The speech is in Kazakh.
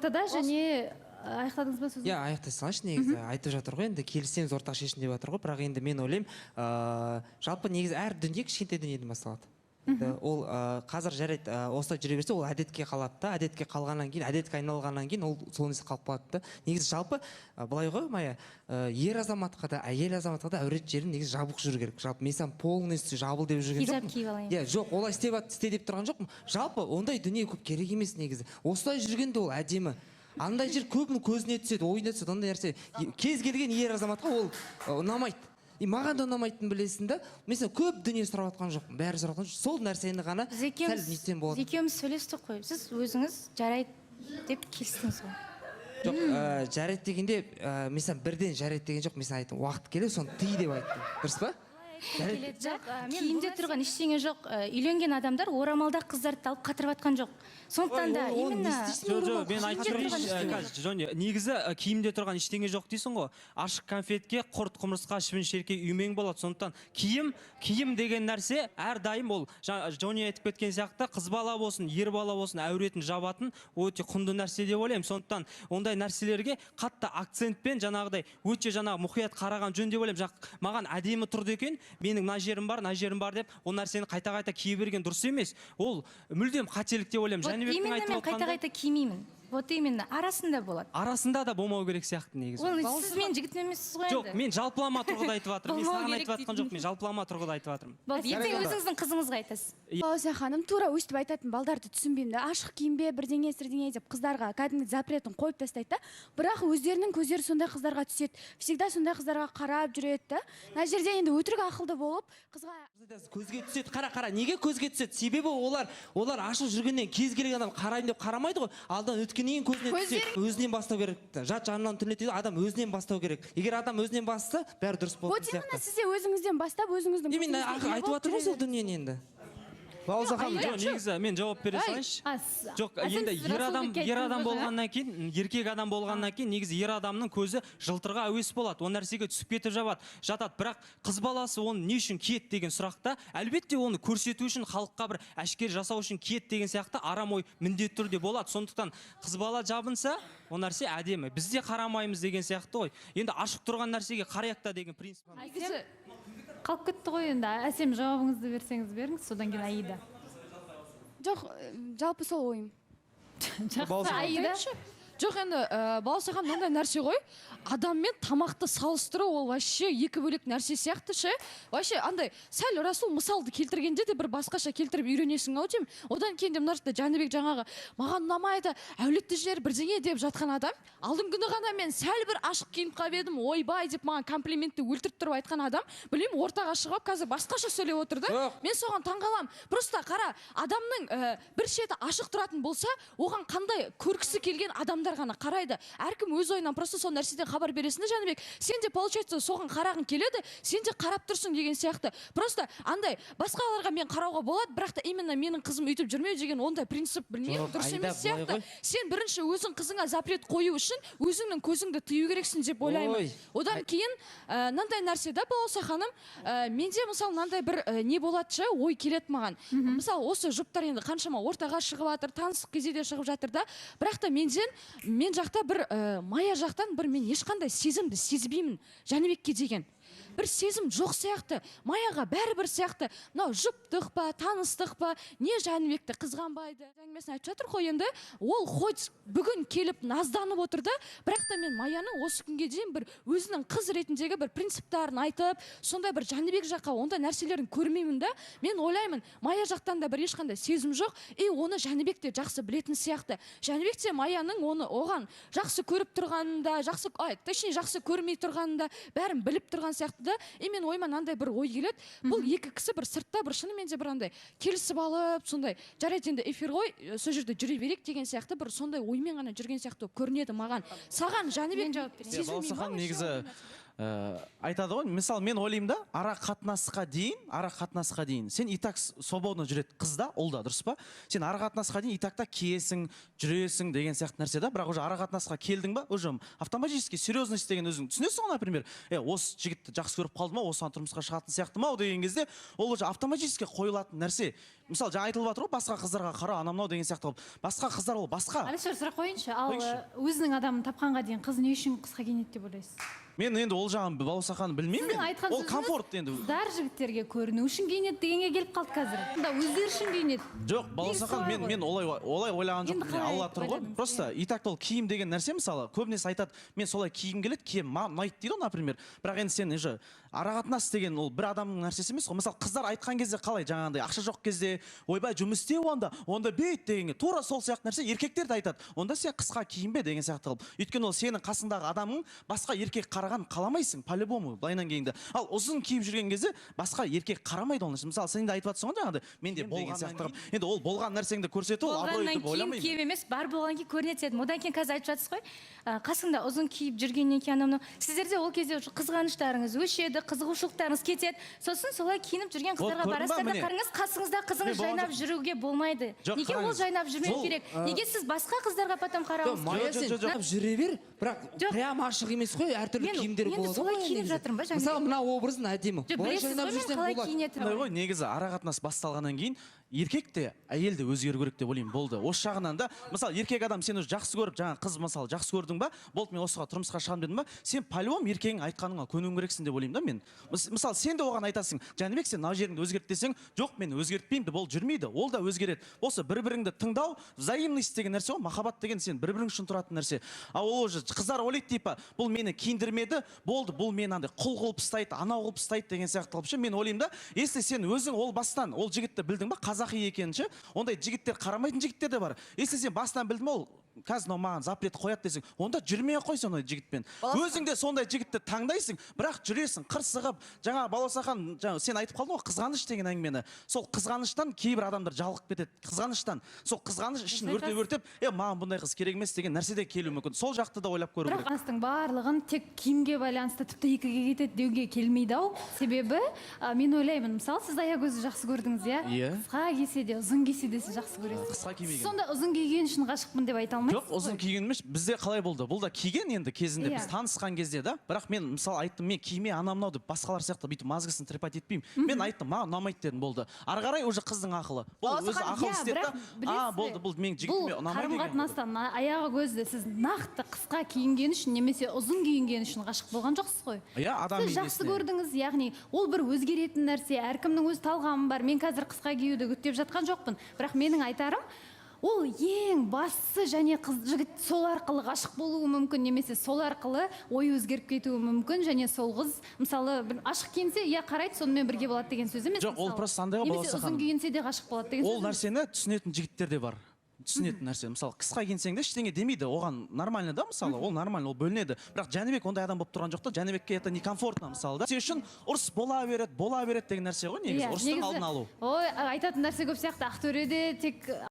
ортада және аяқтадыңыз ба сөзді? Иә, аяқтай салайыншы, негізі айтып жатыр ғой, енді келісеміз, ортақ шешім деп жатыр ғой, бірақ енді мен ойлаймын, жалпы негізі әр дүние кішкентай дүниеден басталады. Ол қазір жарайды, осылай жүре берсе, ол әдетке қалады да, әдетке қалғаннан кейін, әдетке айналғаннан кейін ол сол нәрсе қалып қалады да. Негізі жалпы былай ғой, Майя, ер азаматқа да, әйел азаматқа да әурет жерін негізі жабық жүру керек. Жалпы мен саған полностью жабыл деп жүрген жоқпын. Хижаб киіп алайын. Иә, жоқ, олай істе деп тұрған жоқпын. Жалпы ондай дүние көп керек емес негізі. Осылай жүргенде ол әдемі. Андай жер көбінің көзіне түседі, ойына түседі, ондай нәрсе. Кез келген ер азаматқа ол ұнамайды. Маған да ұнамайтынын білесің да. Мен көп дүние сұрап жатқан жоқпын, бәрі сұрап жатқан жоқ. Сол нәрсені ғана сәл нетсем болады. Екеуміз сөйлестік қой. Сіз өзіңіз жарайды деп келістіңіз ғой. Жоқ, жарайды дегенде, мен бірден жарайды деген жоқ, мен айттым, уақыт келеді, соны тый деп айттым. Дұрыс па? Киімде тұрған ештеңе жоқ. Үйленген адамдар орамалда қыздарды алып қатырып жатқан жоқ. Сондықтан да именно жоқ, мен айтып негізі киімде тұрған ештеңе жоқ дейсің ғой. Ашық конфетке құрт құмырсқа шыбын шерке үймең болады. Сондықтан киім деген нәрсе әрдайым ол Джонни айтып кеткен сияқты қыз бала болсын, ер бала болсын, әуретін жабатын өте құнды нәрсе деп ойлаймын. Сондықтан ондай нәрселерге қатты акцентпен жаңағыдай өте мұқият қараған жөн деп ойлаймын. Маған әдемі тұрды екен, менің мына жерім бар деп, ол нәрсені қайта-қайта кие берген дұрыс емес. Ол мүлдем қателік деп ойлаймын. Именно мен қайта-қайта кимеймін. Вот именно арасында болады. Арасында да болмау керек сияқты негізі. Ол сіз мен жігітім емессіз ғой енді. Жоқ, мен жалпылама тұрғыда айтып жатырмын. Мен саған айтып жатқан жоқ, мен жалпылама тұрғыда айтып жатырмын. Ертең өзіңіздің қызыңызға айтасыз. Балауса ханым тура өстіп айтатын балдарды түсінбеймін да. Ашық киімбе бірдеңе сірдеңе деп қыздарға кәдімгі запретін қойып тастайды да. Бірақ өздерінің көздері сондай қыздарға түседі. Всегда сондай қыздарға қарап жүреді да. Мына жерде енді өтірік ақылды болып қызға көзге түседі. Қара, неге көзге түседі? Себебі олар ашық жүргеннен кез келген адам қарайын деп қарамайды ғой. Алдан өткеннен көзіне түседі. Өзінен бастау керек. Жат жанынан түнетеді, адам өзінен бастау керек. Егер адам өзінен басса, бәрі дұрыс болады сияқты. Вот именно сізде өзіңізден бастап өзіңіздің мен айтып жатырмын ғой сол дүниені енді. Балауса ханым, негізі мен жауап бере салайыншы. Жоқ, енді ер адам болғаннан кейін, еркек адам болғаннан кейін, негізі ер адамның көзі жылтырға әуес болады. Ол нәрсеге түсіп кетіп жатады. Бірақ қыз баласы оны не үшін киеді деген сұрақта, әлбетте оны көрсету үшін, халыққа бір әшкере жасау үшін киеді деген сияқты арам ой міндетті түрде болады. Сондықтан қыз бала жабынса, ол нәрсе әдемі. Біз де қарамаймыз деген сияқты ғой. Енді ашық тұрған нәрсеге қарайық та деген принцип. Қалып кетті ғой енді. Әсем жауабыңызды берсеңіз беріңіз, содан кейін Аида. Жоқ, жалпы сол ойым. Жақсы, Аида. Жоқ, енді Балауса ханым мынандай нәрсе ғой. Адаммен тамақты салыстыру ол вообще екі бөлек нәрсе сияқты ше. Вообще андай сәл расул мысалды келтіргенде де бір басқаша келтіріп үйренесің ау деймін. Одан кейін де мына жерде Жәнібек жаңағы маған ұнамайды, әулетті жер бірдеңе деп жатқан адам, алдыңғы күні ғана мен сәл бір ашық киініп қалып едім, ойбай деп маған комплиментті өлтіріп тұрып айтқан адам, білмеймін, ортаға шығып қазір басқаша сөйлеп отырды. Мен соған таңғаламын. Просто қара, адамның бір шеті ашық тұратын болса, оған қандай көргісі келген адамдар ғана қарайды. Әркім өз ойынан просто сол нәрседен хабар бересің де, Жәнібек. Сен де получается соған қарағың келеді, сен де қарап тұрсың деген сияқты. Просто андай басқаларға мен қарауға болады, бірақ та именно менің қызым өйтіп жүрмеу деген ондай принцип білмеймін, дұрыс емес сияқты. Сен бірінші өзің қызыңа запрет қою үшін өзіңнің көзіңді тыю керексің деп ойлаймын. Одан кейін мынандай нәрсе да, Балауса ханым, менде мысалы мынандай бір не болады ше, ой келеді маған. Мысалы осы жұптар енді қаншама ортаға шығып жатыр, танысып кезде де шығып жатыр да, бірақ та мен жақта бір Майя жақтан бір мен ешқандай сезімді сезбеймін Жәнібекке деген. Бір сезім жоқ сияқты, Маяға бәрібір сияқты. Мынау жұптық па, таныстық па, не Жәнібекті қызғанбайды. Әңгімесін айтып жатыр ғой енді. Ол хоть бүгін келіп назданып отыр да, бірақ та мен Маяның осы күнге дейін бір өзінің қыз ретіндегі бір принциптарын айтып, сондай бір Жәнібек жаққа ондай нәрселерін көрмеймін да. Мен ойлаймын, Майя жақтан да бір ешқандай сезім жоқ, оны Жәнібек те жақсы білетін сияқты. Жәнібек те Маяның оған жақсы көріп тұрғанында, точнее жақсы көрмей тұрғанында бәрін біліп тұрған сияқты. Мен ойыма андай бір ой келеді. Бұл екі кісі бір сыртта бір шынымен де бір андай келісіп алып, сондай жарайды енді эфир ғой, сол жерде жүре берейік деген сияқты бір сондай оймен ғана жүрген сияқты көрінеді маған. Саған Жәнібек Балауса ханым, негізі айтады ғой, мысалы мен ойлаймын да, ара қатынасқа дейін сен и так свободно жүреді қыз да, ұл да, дұрыс па? Сен ара қатынасқа дейін и так та киесің, жүресің деген сияқты нәрсе да, бірақ уже ара қатынасқа келдің ба, уже автоматически серьезность деген өзің түсінесің ғой, например, осы жігітті жақсы көріп қалды ма, осыған тұрмысқа шығатын сияқты ма деген кезде ол уже автоматически қойылатын нәрсе. Мысалы жаңа айтылып жатыр ғой, басқа қыздарға қара, анау мынау деген сияқты қылып. Басқа қыздар ол басқа. Алишер, сұрақ қойыншы, ал өзінің адамын тапқанға дейін қыз не үшін қысқа киінеді деп ойлайсыз? Мен енді ол жағын балаусақаны білмеймін мен. Ол комфорт енді. Қыздар жігіттерге көріну үшін киінеді дегенге келіп қалды қазір. Онда өздері үшін киінеді. Жоқ, балаусақан мен олай ойлаған жоқпын. Алла тұр ғой. Просто и так ол киім деген нәрсе, мысалы, көбінесе айтады, мен солай киім келеді, киім ұнайды дейді, например. Бірақ енді сен уже арақатынас деген ол бір адамның нәрсесі емес қой. Мысалы, қыздар айтқан кезде қалай, жаңағындай ақша жоқ кезде, ойбай жұмыс істе онда бейт дегенге тура сол сияқты нәрсе еркектер де айтады. Онда сен қысқа киінбе деген сияқты қылып. Өйткені ол сенің қасыңдағы адамың басқа еркек қараған қаламайсың, по-любому, былайынан кейінді. Ал ұзын киіп жүрген кезде басқа еркек қарамайды оны. Мысалы, сен де айтып жатсың ғой жаңағыдай, менде болған сияқты. Енді ол болған нәрсеңді көрсету, ол абырой деп ойламаймын. киім емес, бар болғаннан кейін көрінеді дедім. Одан кейін қазір айтып жатсыз ғой, қасыңда ұзын киіп жүргеннен кейін анау сіздерде ол кезде қызғаныштарыңыз өшеді, қызығушылықтарыңыз кетеді. Сосын солай киініп жүрген қыздарға барасыздар да қараңыз, қасыңызда қызыңыз жайнап жүруге болмайды. Неге ол жайнап жүрмеу керек? Неге сіз басқа қыздарға потом қарауыңыз керек? Жүре бер, бірақ прямо ашық емес қой, әртүрлі киімдер болады. Енді солай киініп жатырмын ба? Мысалы, мына образын әдемі. Білесіз ғой мен қалай киінетінімді. Негізі арақатынас басталғаннан кейін еркек те әйел де өзгеру керек деп ойлаймын. Болды. Осы жағынан да, мысалы, еркек адам сені жақсы көріп, жаңа қыз мысалы жақсы көрдің ба, болды, мен осыға тұрмысқа шығамын дедім ба, сен по-любому еркегің айтқаныңа көнуің керексің деп ойлаймын да мен. Мысалы, сен де оған айтасың, Жәнібек, сен мына жеріңді өзгерт десең, жоқ, мен өзгертпеймін деп ол жүрмейді. Ол да өзгереді. Осы бір-біріңді тыңдау, взаимность деген нәрсе ғой, махаббат деген сен бір-бірің үшін тұратын нәрсе. Ал ол уже қыздар ойлайды типа, бұл мені киіндірмеді, болды, бұл мені андай құл қылып ұстайды, анау қылып ұстайды деген сияқты қылып ше. Мен ойлаймын да, если сен өзің ол бастан ол жігітті білдің ба, қазақи екенін ше, ондай жігіттер қарамайтын жігіттер де бар. Если сен басынан білдің ба, ол қазір маған запрет қояды десең, онда жүрмей ақ қой сондай жігітпен. Өзің де сондай жігітті таңдайсың, бірақ жүресің қырсығып. Жаңа балаусақан, сен айтып қалдың ғой, қызғаныш деген әңгімені. Сол қызғаныштан кейбір адамдар жалығып кетеді. Қызғаныштан. Сол қызғаныш ішін өртеп, маған бұндай қыз керек емес деген нәрсе де келуі мүмкін. Сол жақты да ойлап көру керек. Бірақ барлығын тек киімге байланысты тіпті екіге кетеді деуге келмейді ау. Себебі мен ойлаймын, мысалы, сіз аягөзді жақсы көрдіңіз, иә? Қысқа кисе де, ұзын кисе де сіз жақсы көресіз. Қысқа кимеген. Сонда ұзын киген үшін ғашықпын деп айта алмайсыз? Жоқ, ұзын киген емес. Бізде қалай болды? Бұл да киген енді кезінде біз танысқан кезде да. Бірақ мен мысалы айттым, мен киме анау-мынау деп басқалар сияқты бүйтіп мазғысын трепать етпеймін. Мен айттым, маған ұнамайды дедім, болды. Ары қарай уже қыздың ақылы. Бұл өзі ақыл істеді да. Болды, бұл мен жігітіме ұнамайды деген. Қарым-қатынастан аяғы көзді сіз нақты қысқа киінген үшін немесе ұзын киінген үшін ғашық болған жоқсыз ғой? Иә, адам сіз жақсы көрдіңіз, яғни ол бір өзгеретін нәрсе, әркімнің өз талғамы бар. Мен қазір қысқа киюді күттеп жатқан жоқпын. Бірақ менің айтарым, ол ең бастысы, және қыз жігіт сол арқылы ғашық болуы мүмкін, немесе сол арқылы ой өзгеріп кетуі мүмкін, және сол қыз мысалы ашық киінсе, иә қарайды, сонымен бірге болады деген сөз емес. Жоқ, ол просто андайға балаусақан. Немесе ұзын киінсе де ғашық болады деген сөз. Ол нәрсені түсінетін жігіттер де бар. Түсінетін нәрсе. Мысалы, қысқа киінсең де ештеңе демейді. Оған нормально да, мысалы, ол нормально, ол бөлінеді. Бірақ Жәнібек ондай адам болып тұрған жоқ та, Жәнібекке это некомфортно, мысалы да. Сен үшін ұрыс бола береді деген нәрсе ғой, негізі. Ұрыстың алдын алу. Ой, айтатын нәрсе көп сияқты. Ақтөреде тек